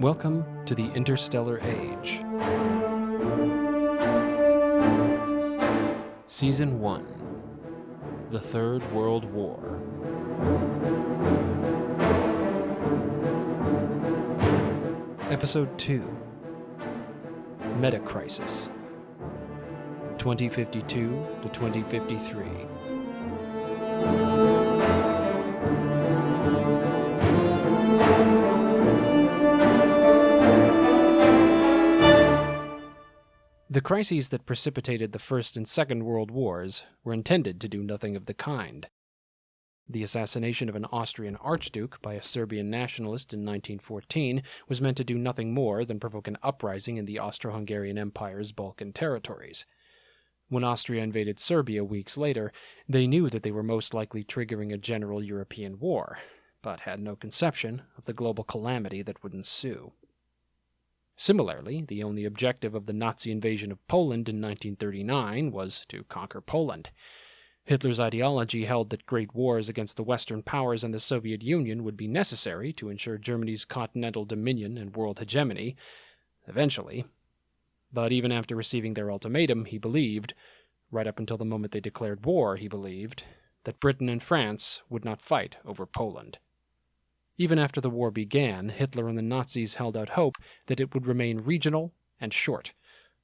Welcome to the Interstellar Age. Season 1. The Third World War. Episode 2. Metacrisis. 2052 to 2053. The crises that precipitated the First and Second World Wars were intended to do nothing of the kind. The assassination of an Austrian archduke by a Serbian nationalist in 1914 was meant to do nothing more than provoke an uprising in the Austro-Hungarian Empire's Balkan territories. When Austria invaded Serbia weeks later, they knew that they were most likely triggering a general European war, but had no conception of the global calamity that would ensue. Similarly, the only objective of the Nazi invasion of Poland in 1939 was to conquer Poland. Hitler's ideology held that great wars against the Western powers and the Soviet Union would be necessary to ensure Germany's continental dominion and world hegemony, eventually. But even after receiving their ultimatum, he believed, right up until the moment they declared war, he believed, that Britain and France would not fight over Poland. Even after the war began, Hitler and the Nazis held out hope that it would remain regional and short,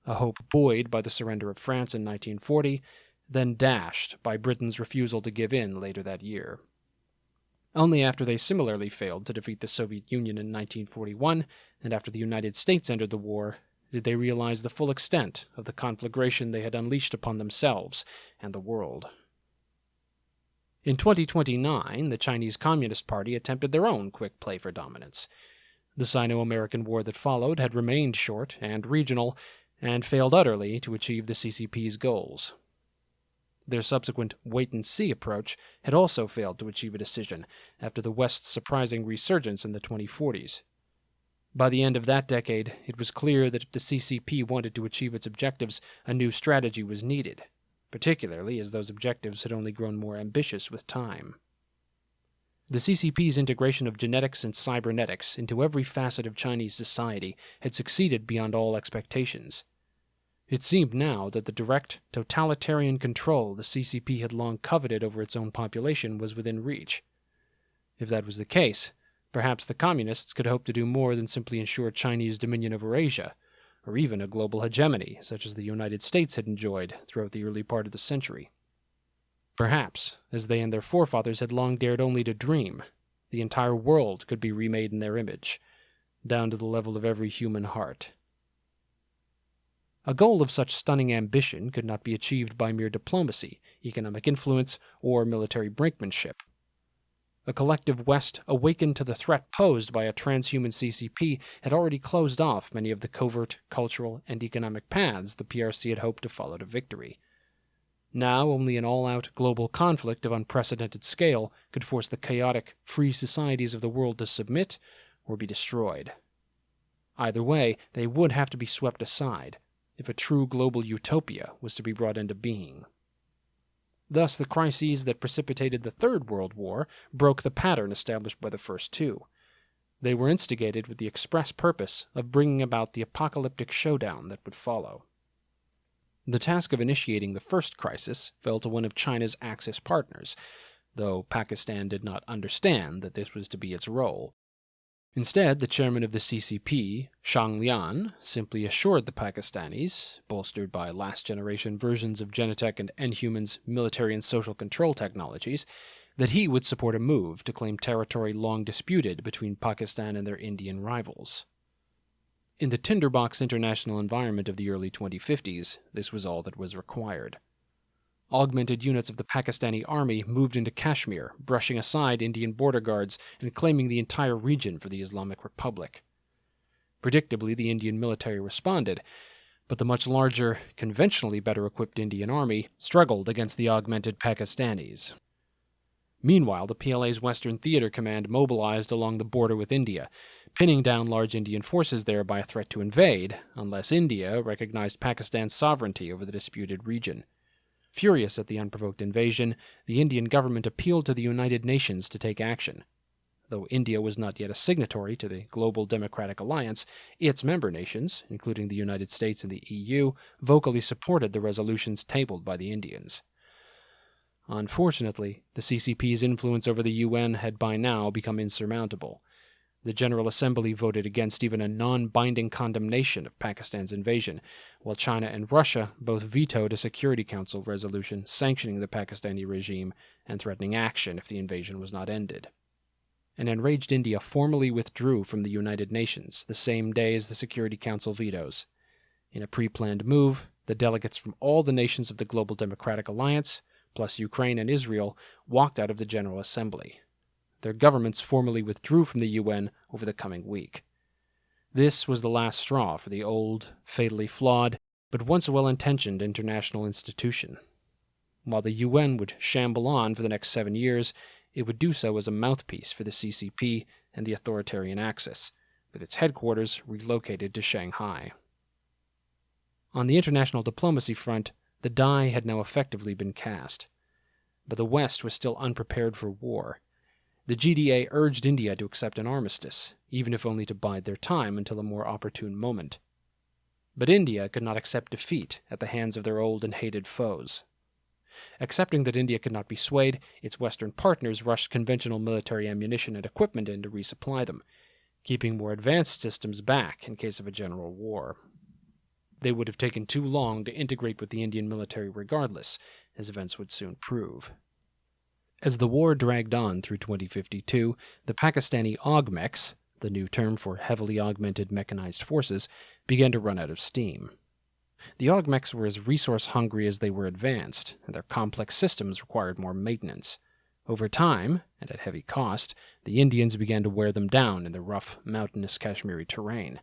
a hope buoyed by the surrender of France in 1940, then dashed by Britain's refusal to give in later that year. Only after they similarly failed to defeat the Soviet Union in 1941, and after the United States entered the war, did they realize the full extent of the conflagration they had unleashed upon themselves and the world. In 2029, the Chinese Communist Party attempted their own quick play for dominance. The Sino-American War that followed had remained short and regional, and failed utterly to achieve the CCP's goals. Their subsequent wait-and-see approach had also failed to achieve a decision after the West's surprising resurgence in the 2040s. By the end of that decade, it was clear that if the CCP wanted to achieve its objectives, a new strategy was needed, particularly as those objectives had only grown more ambitious with time. The CCP's integration of genetics and cybernetics into every facet of Chinese society had succeeded beyond all expectations. It seemed now that the direct, totalitarian control the CCP had long coveted over its own population was within reach. If that was the case, perhaps the Communists could hope to do more than simply ensure Chinese dominion over Asia, or even a global hegemony such as the United States had enjoyed throughout the early part of the century. Perhaps, as they and their forefathers had long dared only to dream, the entire world could be remade in their image, down to the level of every human heart. A goal of such stunning ambition could not be achieved by mere diplomacy, economic influence, or military brinkmanship. A collective West awakened to the threat posed by a transhuman CCP had already closed off many of the covert, cultural, and economic paths the PRC had hoped to follow to victory. Now only an all-out global conflict of unprecedented scale could force the chaotic, free societies of the world to submit or be destroyed. Either way, they would have to be swept aside, if a true global utopia was to be brought into being. Thus, the crises that precipitated the Third World War broke the pattern established by the first two. They were instigated with the express purpose of bringing about the apocalyptic showdown that would follow. The task of initiating the first crisis fell to one of China's Axis partners, though Pakistan did not understand that this was to be its role. Instead, the chairman of the CCP, Zhang Lian, simply assured the Pakistanis, bolstered by last-generation versions of Genentech and Enhuman's military and social control technologies, that he would support a move to claim territory long disputed between Pakistan and their Indian rivals. In the tinderbox international environment of the early 2050s, this was all that was required. Augmented units of the Pakistani army moved into Kashmir, brushing aside Indian border guards and claiming the entire region for the Islamic Republic. Predictably, the Indian military responded, but the much larger, conventionally better-equipped Indian army struggled against the augmented Pakistanis. Meanwhile, the PLA's Western Theater Command mobilized along the border with India, pinning down large Indian forces there by a threat to invade, unless India recognized Pakistan's sovereignty over the disputed region. Furious at the unprovoked invasion, the Indian government appealed to the United Nations to take action. Though India was not yet a signatory to the Global Democratic Alliance, its member nations, including the United States and the EU, vocally supported the resolutions tabled by the Indians. Unfortunately, the CCP's influence over the UN had by now become insurmountable. The General Assembly voted against even a non-binding condemnation of Pakistan's invasion, while China and Russia both vetoed a Security Council resolution sanctioning the Pakistani regime and threatening action if the invasion was not ended. An enraged India formally withdrew from the United Nations the same day as the Security Council vetoes. In a pre-planned move, the delegates from all the nations of the Global Democratic Alliance, plus Ukraine and Israel, walked out of the General Assembly. Their governments formally withdrew from the UN over the coming week. This was the last straw for the old, fatally flawed, but once well-intentioned international institution. While the UN would shamble on for the next 7 years, it would do so as a mouthpiece for the CCP and the Authoritarian Axis, with its headquarters relocated to Shanghai. On the international diplomacy front, the die had now effectively been cast. But the West was still unprepared for war. The GDA urged India to accept an armistice, even if only to bide their time until a more opportune moment. But India could not accept defeat at the hands of their old and hated foes. Accepting that India could not be swayed, its Western partners rushed conventional military ammunition and equipment in to resupply them, keeping more advanced systems back in case of a general war. They would have taken too long to integrate with the Indian military regardless, as events would soon prove. As the war dragged on through 2052, the Pakistani augmeks, the new term for heavily augmented mechanized forces, began to run out of steam. The augmeks were as resource-hungry as they were advanced, and their complex systems required more maintenance. Over time, and at heavy cost, the Indians began to wear them down in the rough, mountainous Kashmiri terrain.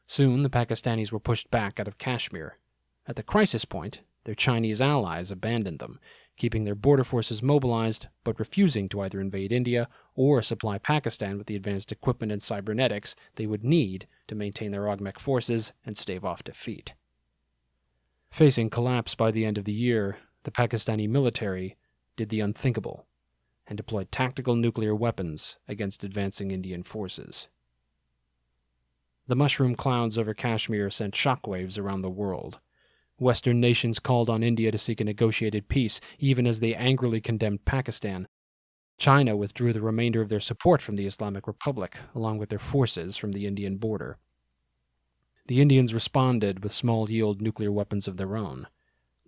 Soon, the Pakistanis were pushed back out of Kashmir. At the crisis point, their Chinese allies abandoned them, keeping their border forces mobilized, but refusing to either invade India or supply Pakistan with the advanced equipment and cybernetics they would need to maintain their augmek forces and stave off defeat. Facing collapse by the end of the year, the Pakistani military did the unthinkable and deployed tactical nuclear weapons against advancing Indian forces. The mushroom clouds over Kashmir sent shockwaves around the world. Western nations called on India to seek a negotiated peace, even as they angrily condemned Pakistan. China withdrew the remainder of their support from the Islamic Republic, along with their forces from the Indian border. The Indians responded with small-yield nuclear weapons of their own.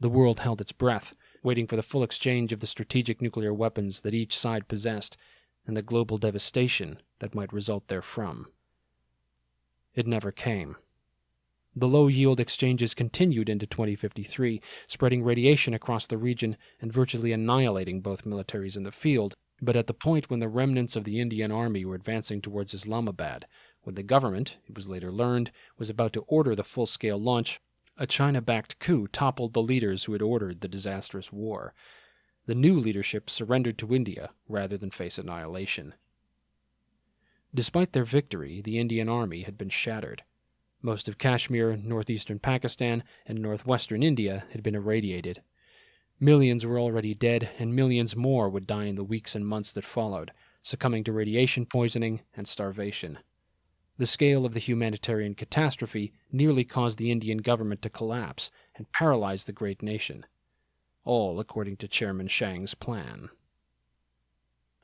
The world held its breath, waiting for the full exchange of the strategic nuclear weapons that each side possessed, and the global devastation that might result therefrom. It never came. The low-yield exchanges continued into 2053, spreading radiation across the region and virtually annihilating both militaries in the field, but at the point when the remnants of the Indian army were advancing towards Islamabad, when the government, it was later learned, was about to order the full-scale launch, a China-backed coup toppled the leaders who had ordered the disastrous war. The new leadership surrendered to India rather than face annihilation. Despite their victory, the Indian army had been shattered. Most of Kashmir, northeastern Pakistan, and northwestern India had been irradiated. Millions were already dead, and millions more would die in the weeks and months that followed, succumbing to radiation poisoning and starvation. The scale of the humanitarian catastrophe nearly caused the Indian government to collapse and paralyze the great nation, all according to Chairman Chiang's plan.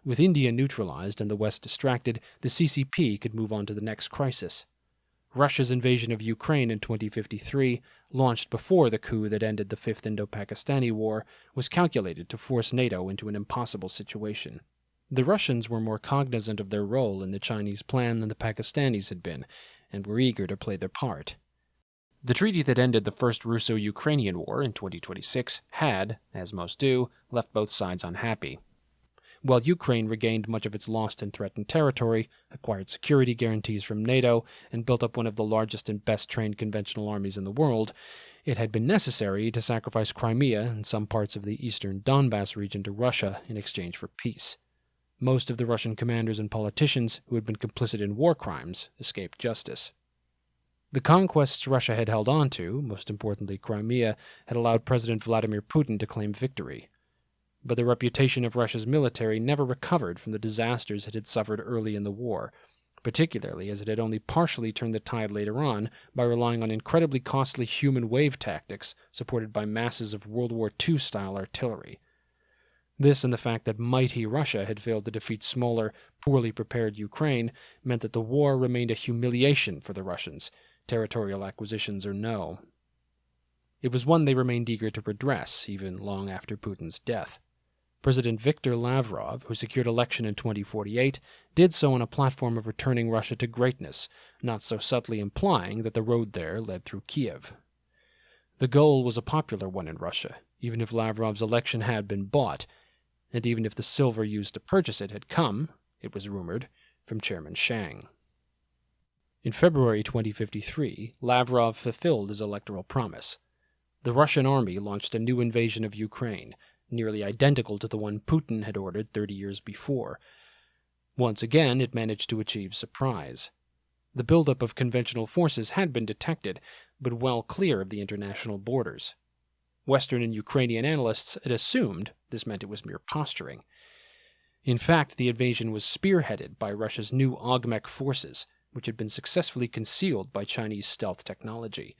With India neutralized and the West distracted, the CCP could move on to the next crisis. Russia's invasion of Ukraine in 2053, launched before the coup that ended the Fifth Indo-Pakistani War, was calculated to force NATO into an impossible situation. The Russians were more cognizant of their role in the Chinese plan than the Pakistanis had been, and were eager to play their part. The treaty that ended the First Russo-Ukrainian War in 2026 had, as most do, left both sides unhappy. While Ukraine regained much of its lost and threatened territory, acquired security guarantees from NATO, and built up one of the largest and best-trained conventional armies in the world, it had been necessary to sacrifice Crimea and some parts of the eastern Donbass region to Russia in exchange for peace. Most of the Russian commanders and politicians who had been complicit in war crimes escaped justice. The conquests Russia had held on to, most importantly Crimea, had allowed President Vladimir Putin to claim victory. but the reputation of Russia's military never recovered from the disasters it had suffered early in the war, particularly as it had only partially turned the tide later on by relying on incredibly costly human wave tactics supported by masses of World War II-style artillery. This and the fact that mighty Russia had failed to defeat smaller, poorly prepared Ukraine meant that the war remained a humiliation for the Russians, territorial acquisitions or no. It was one they remained eager to redress, even long after Putin's death. President Viktor Lavrov, who secured election in 2048, did so on a platform of returning Russia to greatness, not so subtly implying that the road there led through Kiev. The goal was a popular one in Russia, even if Lavrov's election had been bought, and even if the silver used to purchase it had come, it was rumored, from Chairman Shang. In February 2053, Lavrov fulfilled his electoral promise. The Russian army launched a new invasion of Ukraine, nearly identical to the one Putin had ordered 30 years before. Once again, it managed to achieve surprise. The buildup of conventional forces had been detected, but well clear of the international borders. Western and Ukrainian analysts had assumed this meant it was mere posturing. In fact, the invasion was spearheaded by Russia's new augmech forces, which had been successfully concealed by Chinese stealth technology.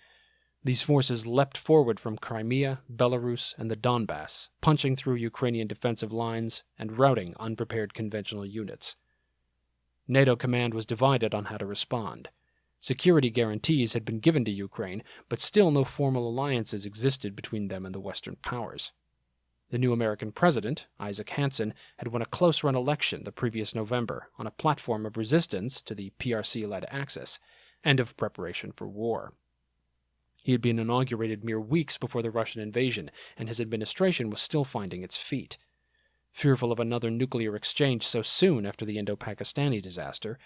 These forces leapt forward from Crimea, Belarus, and the Donbass, punching through Ukrainian defensive lines and routing unprepared conventional units. NATO command was divided on how to respond. Security guarantees had been given to Ukraine, but still no formal alliances existed between them and the Western powers. The new American president, Isaac Hansen, had won a close-run election the previous November on a platform of resistance to the PRC-led Axis and of preparation for war. He had been inaugurated mere weeks before the Russian invasion, and his administration was still finding its feet. Fearful of another nuclear exchange so soon after the Indo-Pakistani disaster,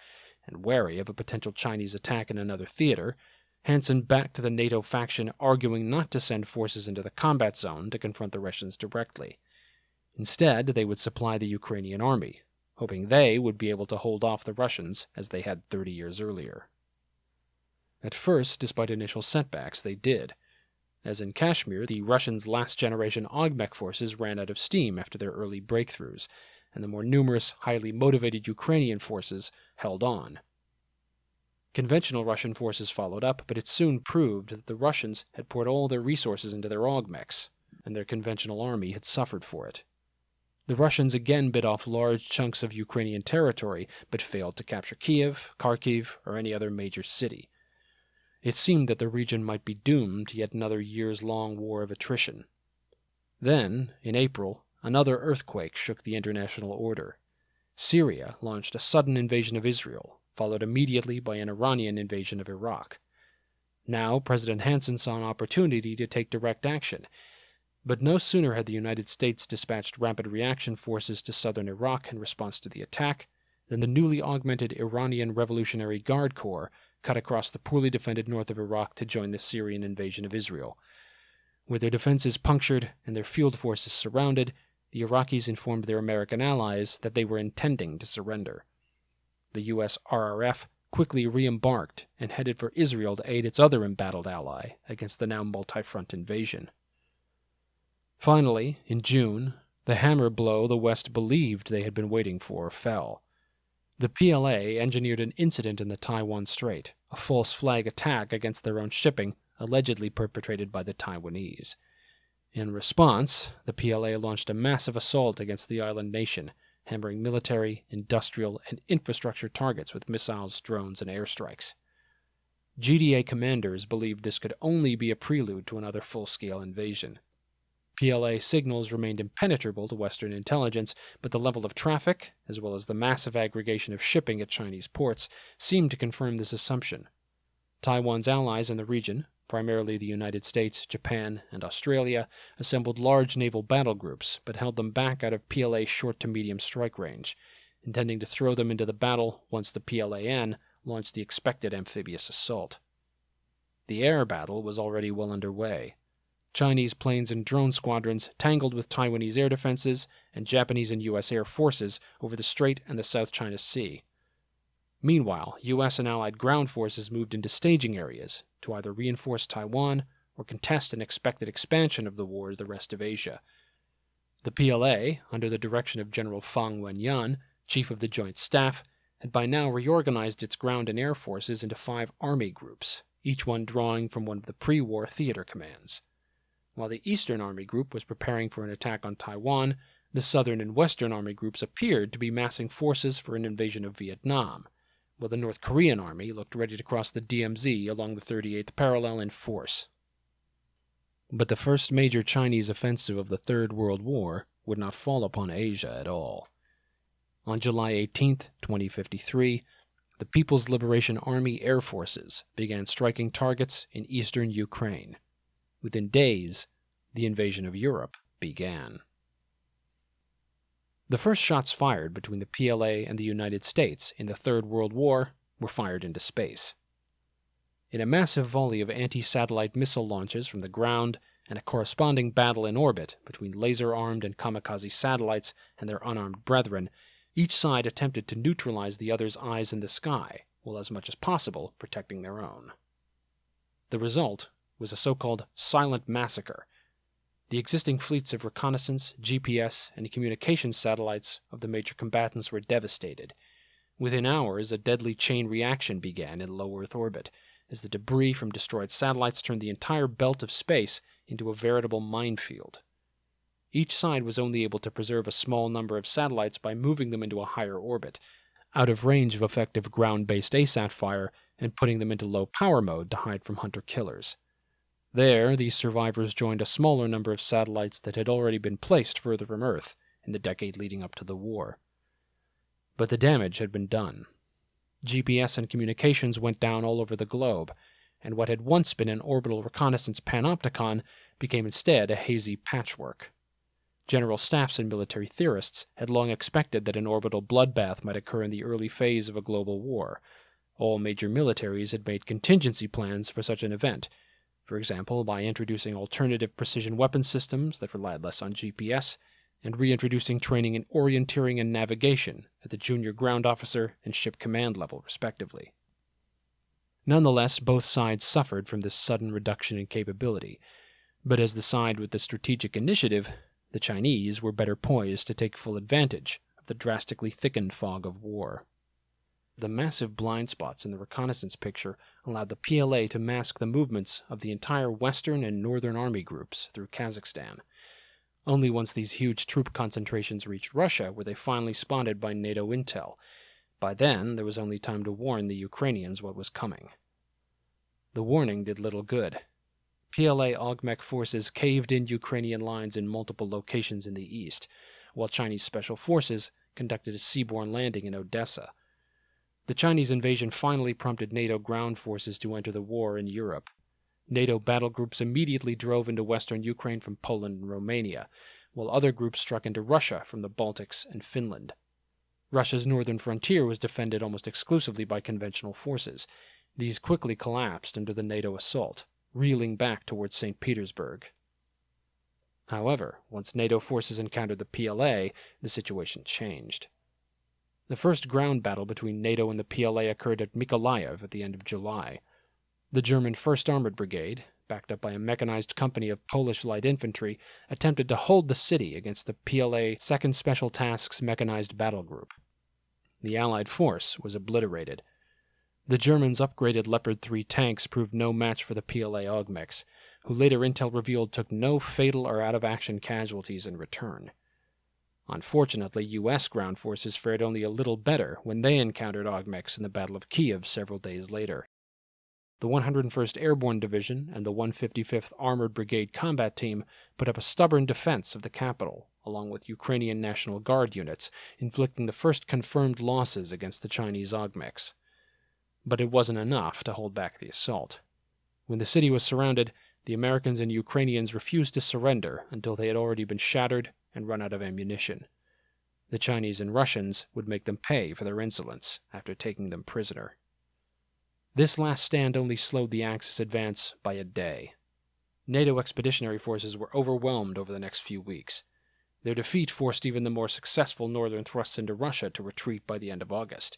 and wary of a potential Chinese attack in another theater, Hansen backed the NATO faction, arguing not to send forces into the combat zone to confront the Russians directly. Instead, they would supply the Ukrainian army, hoping they would be able to hold off the Russians as they had 30 years earlier. At first, despite initial setbacks, they did. As in Kashmir, the Russians' last-generation augmech forces ran out of steam after their early breakthroughs, and the more numerous, highly motivated Ukrainian forces held on. Conventional Russian forces followed up, but it soon proved that the Russians had poured all their resources into their augmechs, and their conventional army had suffered for it. The Russians again bit off large chunks of Ukrainian territory, but failed to capture Kiev, Kharkiv, or any other major city. It seemed that the region might be doomed to yet another years-long war of attrition. Then, in April, another earthquake shook the international order. Syria launched a sudden invasion of Israel, followed immediately by an Iranian invasion of Iraq. Now, President Hansen saw an opportunity to take direct action, but no sooner had the United States dispatched rapid reaction forces to southern Iraq in response to the attack than the newly augmented Iranian Revolutionary Guard Corps cut across the poorly defended north of Iraq to join the Syrian invasion of Israel. With their defenses punctured and their field forces surrounded, the Iraqis informed their American allies that they were intending to surrender. The U.S. RRF quickly re-embarked and headed for Israel to aid its other embattled ally against the now multi-front invasion. Finally, in June, the hammer blow the West believed they had been waiting for fell. The PLA engineered an incident in the Taiwan Strait, a false flag attack against their own shipping allegedly perpetrated by the Taiwanese. In response, the PLA launched a massive assault against the island nation, hammering military, industrial, and infrastructure targets with missiles, drones, and airstrikes. GDA commanders believed this could only be a prelude to another full-scale invasion. PLA signals remained impenetrable to Western intelligence, but the level of traffic, as well as the massive aggregation of shipping at Chinese ports, seemed to confirm this assumption. Taiwan's allies in the region, primarily the United States, Japan, and Australia, assembled large naval battle groups, but held them back out of PLA's short to medium strike range, intending to throw them into the battle once the PLAN launched the expected amphibious assault. The air battle was already well underway. Chinese planes and drone squadrons tangled with Taiwanese air defenses and Japanese and U.S. air forces over the Strait and the South China Sea. Meanwhile, U.S. and Allied ground forces moved into staging areas to either reinforce Taiwan or contest an expected expansion of the war to the rest of Asia. The PLA, under the direction of General Fang Wenyan, chief of the Joint Staff, had by now reorganized its ground and air forces into 5 army groups, each one drawing from one of the pre-war theater commands. While the Eastern Army Group was preparing for an attack on Taiwan, the Southern and Western Army Groups appeared to be massing forces for an invasion of Vietnam, while the North Korean Army looked ready to cross the DMZ along the 38th parallel in force. But the first major Chinese offensive of the Third World War would not fall upon Asia at all. On July 18, 2053, the People's Liberation Army Air Forces began striking targets in eastern Ukraine. Within days, the invasion of Europe began. The first shots fired between the PLA and the United States in the Third World War were fired into space. In a massive volley of anti-satellite missile launches from the ground and a corresponding battle in orbit between laser-armed and kamikaze satellites and their unarmed brethren, each side attempted to neutralize the other's eyes in the sky, while as much as possible protecting their own. The result was a so-called silent massacre. The existing fleets of reconnaissance, GPS, and communications satellites of the major combatants were devastated. Within hours, a deadly chain reaction began in low Earth orbit, as the debris from destroyed satellites turned the entire belt of space into a veritable minefield. Each side was only able to preserve a small number of satellites by moving them into a higher orbit, out of range of effective ground-based ASAT fire, and putting them into low-power mode to hide from hunter-killers. There, these survivors joined a smaller number of satellites that had already been placed further from Earth in the decade leading up to the war. But the damage had been done. GPS and communications went down all over the globe, and what had once been an orbital reconnaissance panopticon became instead a hazy patchwork. General staffs and military theorists had long expected that an orbital bloodbath might occur in the early phase of a global war. All major militaries had made contingency plans for such an event, for example, by introducing alternative precision weapon systems that relied less on GPS, and reintroducing training in orienteering and navigation at the junior ground officer and ship command level, respectively. Nonetheless, both sides suffered from this sudden reduction in capability, but as the side with the strategic initiative, the Chinese were better poised to take full advantage of the drastically thickened fog of war. The massive blind spots in the reconnaissance picture allowed the PLA to mask the movements of the entire Western and Northern Army groups through Kazakhstan. Only once these huge troop concentrations reached Russia were they finally spotted by NATO intel. By then, there was only time to warn the Ukrainians what was coming. The warning did little good. PLA augmech forces caved in Ukrainian lines in multiple locations in the east, while Chinese special forces conducted a seaborne landing in Odessa. The Chinese invasion finally prompted NATO ground forces to enter the war in Europe. NATO battle groups immediately drove into western Ukraine from Poland and Romania, while other groups struck into Russia from the Baltics and Finland. Russia's northern frontier was defended almost exclusively by conventional forces. These quickly collapsed under the NATO assault, reeling back towards St. Petersburg. However, once NATO forces encountered the PLA, the situation changed. The first ground battle between NATO and the PLA occurred at Mykolaiv at the end of July. The German 1st Armored Brigade, backed up by a mechanized company of Polish light infantry, attempted to hold the city against the PLA 2nd Special Tasks Mechanized Battle Group. The Allied force was obliterated. The Germans' upgraded Leopard 3 tanks proved no match for the PLA augmechs, who later intel revealed took no fatal or out-of-action casualties in return. Unfortunately, U.S. ground forces fared only a little better when they encountered augmechs in the Battle of Kiev several days later. The 101st Airborne Division and the 155th Armored Brigade Combat Team put up a stubborn defense of the capital, along with Ukrainian National Guard units, inflicting the first confirmed losses against the Chinese augmechs. But it wasn't enough to hold back the assault. When the city was surrounded, the Americans and Ukrainians refused to surrender until they had already been shattered and run out of ammunition. The Chinese and Russians would make them pay for their insolence after taking them prisoner. This last stand only slowed the Axis advance by a day. NATO expeditionary forces were overwhelmed over the next few weeks. Their defeat forced even the more successful northern thrusts into Russia to retreat by the end of August.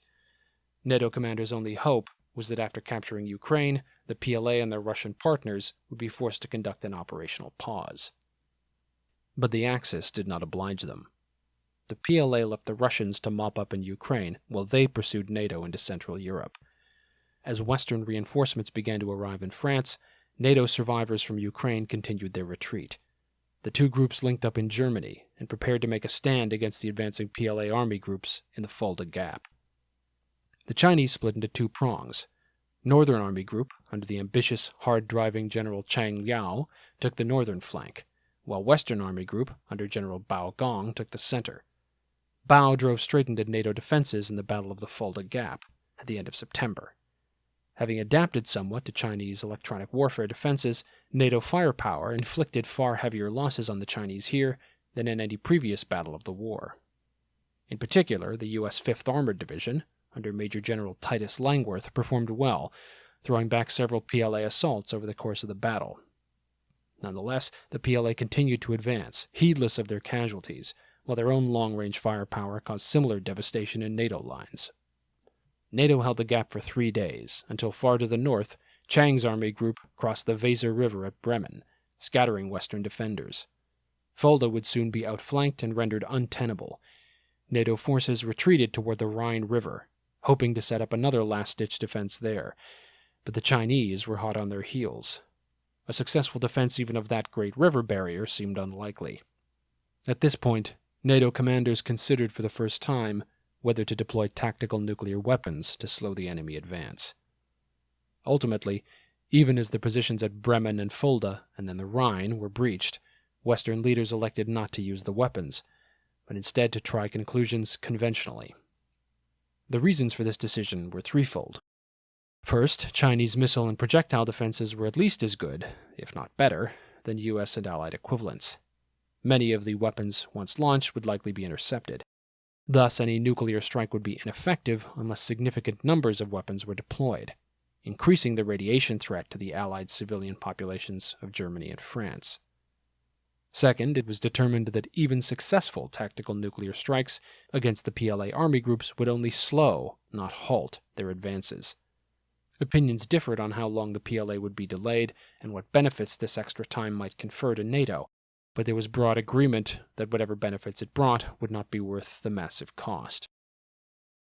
NATO commanders' only hope was that after capturing Ukraine, the PLA and their Russian partners would be forced to conduct an operational pause. But the Axis did not oblige them. The PLA left the Russians to mop up in Ukraine while they pursued NATO into Central Europe. As Western reinforcements began to arrive in France, NATO survivors from Ukraine continued their retreat. The two groups linked up in Germany and prepared to make a stand against the advancing PLA army groups in the Fulda Gap. The Chinese split into two prongs. Northern Army Group, under the ambitious, hard-driving General Chang Liao, took the northern flank, while Western Army Group, under General Bao Gong, took the center. Bao drove straight into NATO defenses in the Battle of the Fulda Gap at the end of September. Having adapted somewhat to Chinese electronic warfare defenses, NATO firepower inflicted far heavier losses on the Chinese here than in any previous battle of the war. In particular, the U.S. 5th Armored Division, under Major General Titus Langworth, performed well, throwing back several PLA assaults over the course of the battle. Nonetheless, the PLA continued to advance, heedless of their casualties, while their own long-range firepower caused similar devastation in NATO lines. NATO held the gap for 3 days, until far to the north, Chang's army group crossed the Weser River at Bremen, scattering Western defenders. Fulda would soon be outflanked and rendered untenable. NATO forces retreated toward the Rhine River, hoping to set up another last-ditch defense there, but the Chinese were hot on their heels. A successful defense even of that great river barrier seemed unlikely. At this point, NATO commanders considered for the first time whether to deploy tactical nuclear weapons to slow the enemy advance. Ultimately, even as the positions at Bremen and Fulda, and then the Rhine, were breached, Western leaders elected not to use the weapons, but instead to try conclusions conventionally. The reasons for this decision were threefold. First, Chinese missile and projectile defenses were at least as good, if not better, than U.S. and Allied equivalents. Many of the weapons, once launched, would likely be intercepted. Thus, any nuclear strike would be ineffective unless significant numbers of weapons were deployed, increasing the radiation threat to the Allied civilian populations of Germany and France. Second, it was determined that even successful tactical nuclear strikes against the PLA army groups would only slow, not halt, their advances. Opinions differed on how long the PLA would be delayed and what benefits this extra time might confer to NATO, but there was broad agreement that whatever benefits it brought would not be worth the massive cost.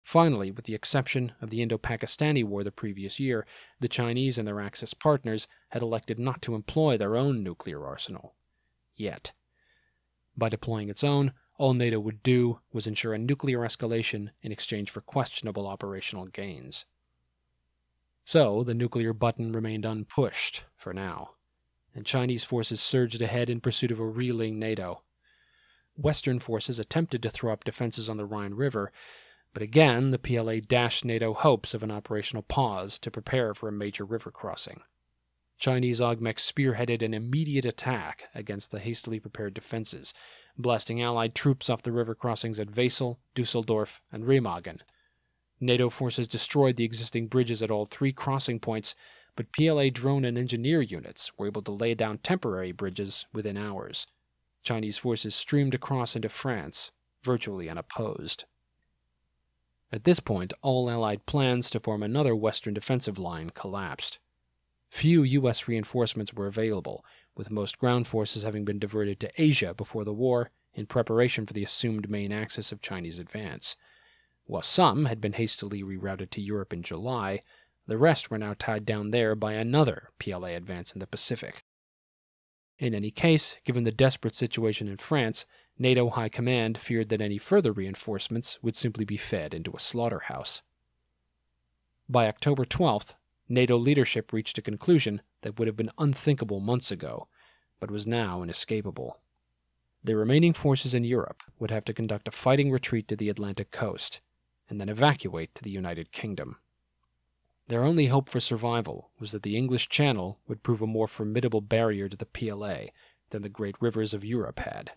Finally, with the exception of the Indo-Pakistani War the previous year, the Chinese and their Axis partners had elected not to employ their own nuclear arsenal. Yet. By deploying its own, all NATO would do was ensure a nuclear escalation in exchange for questionable operational gains. So, the nuclear button remained unpushed, for now, and Chinese forces surged ahead in pursuit of a reeling NATO. Western forces attempted to throw up defenses on the Rhine River, but again the PLA dashed NATO hopes of an operational pause to prepare for a major river crossing. Chinese augmeks spearheaded an immediate attack against the hastily prepared defenses, blasting Allied troops off the river crossings at Wesel, Düsseldorf, and Remagen. NATO forces destroyed the existing bridges at all three crossing points, but PLA drone and engineer units were able to lay down temporary bridges within hours. Chinese forces streamed across into France, virtually unopposed. At this point, all Allied plans to form another Western defensive line collapsed. Few U.S. reinforcements were available, with most ground forces having been diverted to Asia before the war in preparation for the assumed main axis of Chinese advance. While some had been hastily rerouted to Europe in July, the rest were now tied down there by another PLA advance in the Pacific. In any case, given the desperate situation in France, NATO High Command feared that any further reinforcements would simply be fed into a slaughterhouse. By October 12th, NATO leadership reached a conclusion that would have been unthinkable months ago, but was now inescapable. The remaining forces in Europe would have to conduct a fighting retreat to the Atlantic coast, and then evacuate to the United Kingdom. Their only hope for survival was that the English Channel would prove a more formidable barrier to the PLA than the great rivers of Europe had.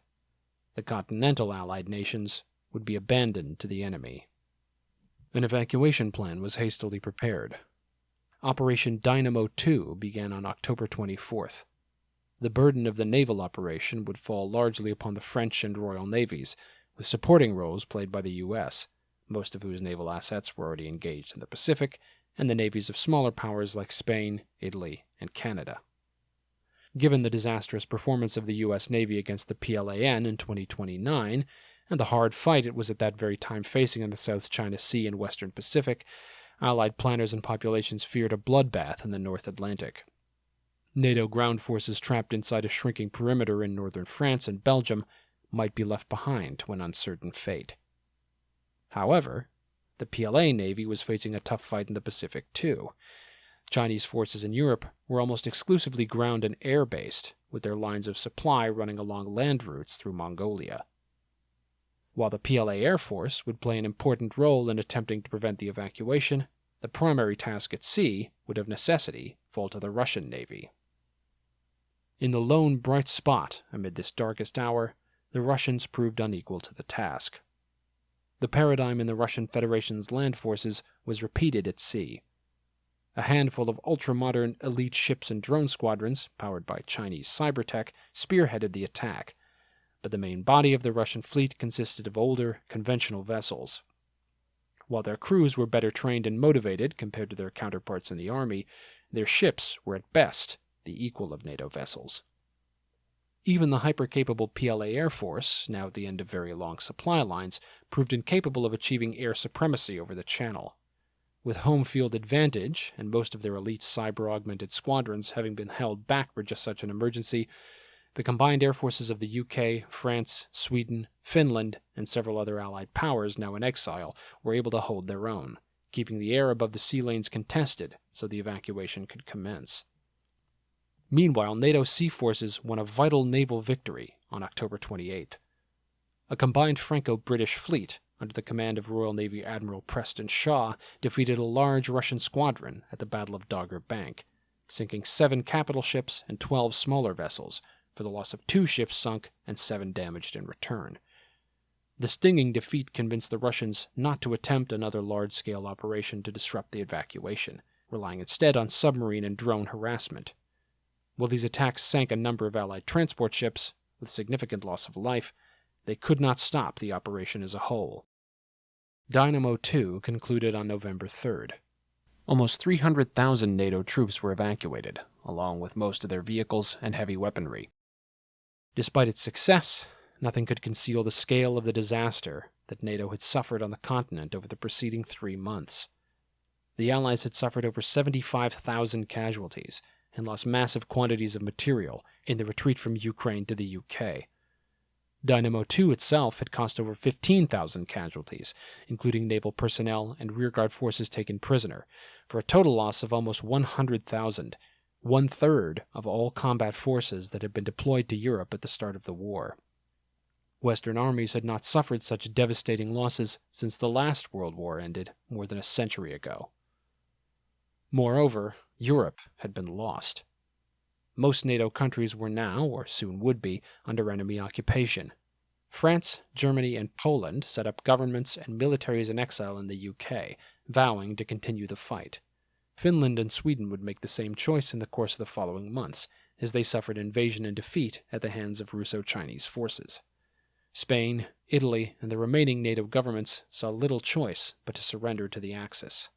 The continental Allied nations would be abandoned to the enemy. An evacuation plan was hastily prepared. Operation Dynamo 2 began on October 24th. The burden of the naval operation would fall largely upon the French and Royal Navies, with supporting roles played by the U.S., most of whose naval assets were already engaged in the Pacific, and the navies of smaller powers like Spain, Italy, and Canada. Given the disastrous performance of the U.S. Navy against the PLAN in 2029, and the hard fight it was at that very time facing in the South China Sea and Western Pacific, Allied planners and populations feared a bloodbath in the North Atlantic. NATO ground forces trapped inside a shrinking perimeter in northern France and Belgium might be left behind to an uncertain fate. However, the PLA Navy was facing a tough fight in the Pacific too. Chinese forces in Europe were almost exclusively ground and air-based, with their lines of supply running along land routes through Mongolia. While the PLA Air Force would play an important role in attempting to prevent the evacuation, the primary task at sea would of necessity fall to the Russian Navy. In the lone bright spot amid this darkest hour, the Russians proved unequal to the task. The paradigm in the Russian Federation's land forces was repeated at sea. A handful of ultra-modern elite ships and drone squadrons, powered by Chinese cybertech, spearheaded the attack, but the main body of the Russian fleet consisted of older, conventional vessels. While their crews were better trained and motivated compared to their counterparts in the army, their ships were at best the equal of NATO vessels. Even the hyper-capable PLA Air Force, now at the end of very long supply lines, proved incapable of achieving air supremacy over the Channel. With home field advantage, and most of their elite cyber-augmented squadrons having been held back for just such an emergency, the combined air forces of the UK, France, Sweden, Finland, and several other Allied powers now in exile were able to hold their own, keeping the air above the sea lanes contested so the evacuation could commence. Meanwhile, NATO sea forces won a vital naval victory on October 28th. A combined Franco-British fleet, under the command of Royal Navy Admiral Preston Shaw, defeated a large Russian squadron at the Battle of Dogger Bank, sinking 7 capital ships and 12 smaller vessels, for the loss of 2 ships sunk and 7 damaged in return. The stinging defeat convinced the Russians not to attempt another large-scale operation to disrupt the evacuation, relying instead on submarine and drone harassment. While these attacks sank a number of Allied transport ships, with significant loss of life, they could not stop the operation as a whole. Dynamo 2 concluded on November 3rd. Almost 300,000 NATO troops were evacuated, along with most of their vehicles and heavy weaponry. Despite its success, nothing could conceal the scale of the disaster that NATO had suffered on the continent over the preceding 3 months. The Allies had suffered over 75,000 casualties and lost massive quantities of material in the retreat from Ukraine to the UK. Dynamo 2 itself had cost over 15,000 casualties, including naval personnel and rearguard forces taken prisoner, for a total loss of almost 100,000, 1/3 of all combat forces that had been deployed to Europe at the start of the war. Western armies had not suffered such devastating losses since the last World War ended more than a century ago. Moreover, Europe had been lost. Most NATO countries were now, or soon would be, under enemy occupation. France, Germany, and Poland set up governments and militaries in exile in the UK, vowing to continue the fight. Finland and Sweden would make the same choice in the course of the following months, as they suffered invasion and defeat at the hands of Russo-Chinese forces. Spain, Italy, and the remaining NATO governments saw little choice but to surrender to the Axis.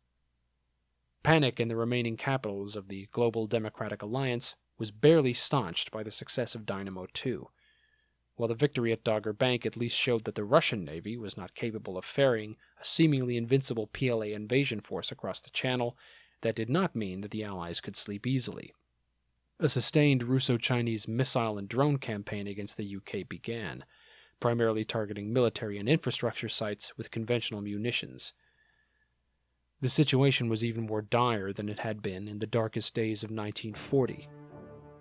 Panic in the remaining capitals of the Global Democratic Alliance was barely staunched by the success of Dynamo 2. While the victory at Dogger Bank at least showed that the Russian Navy was not capable of ferrying a seemingly invincible PLA invasion force across the Channel, that did not mean that the Allies could sleep easily. A sustained Russo-Chinese missile and drone campaign against the UK began, primarily targeting military and infrastructure sites with conventional munitions. The situation was even more dire than it had been in the darkest days of 1940.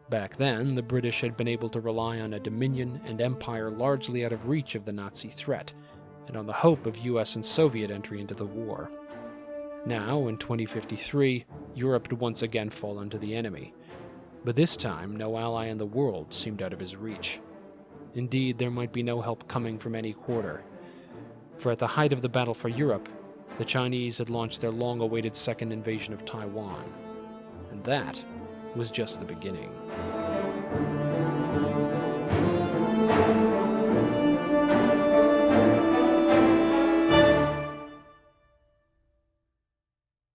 Back then, the British had been able to rely on a dominion and empire largely out of reach of the Nazi threat, and on the hope of US and Soviet entry into the war. Now, in 2053, Europe had once again fallen to the enemy, but this time no ally in the world seemed out of his reach. Indeed, there might be no help coming from any quarter, for at the height of the battle for Europe, the Chinese had launched their long-awaited second invasion of Taiwan, and that was just the beginning.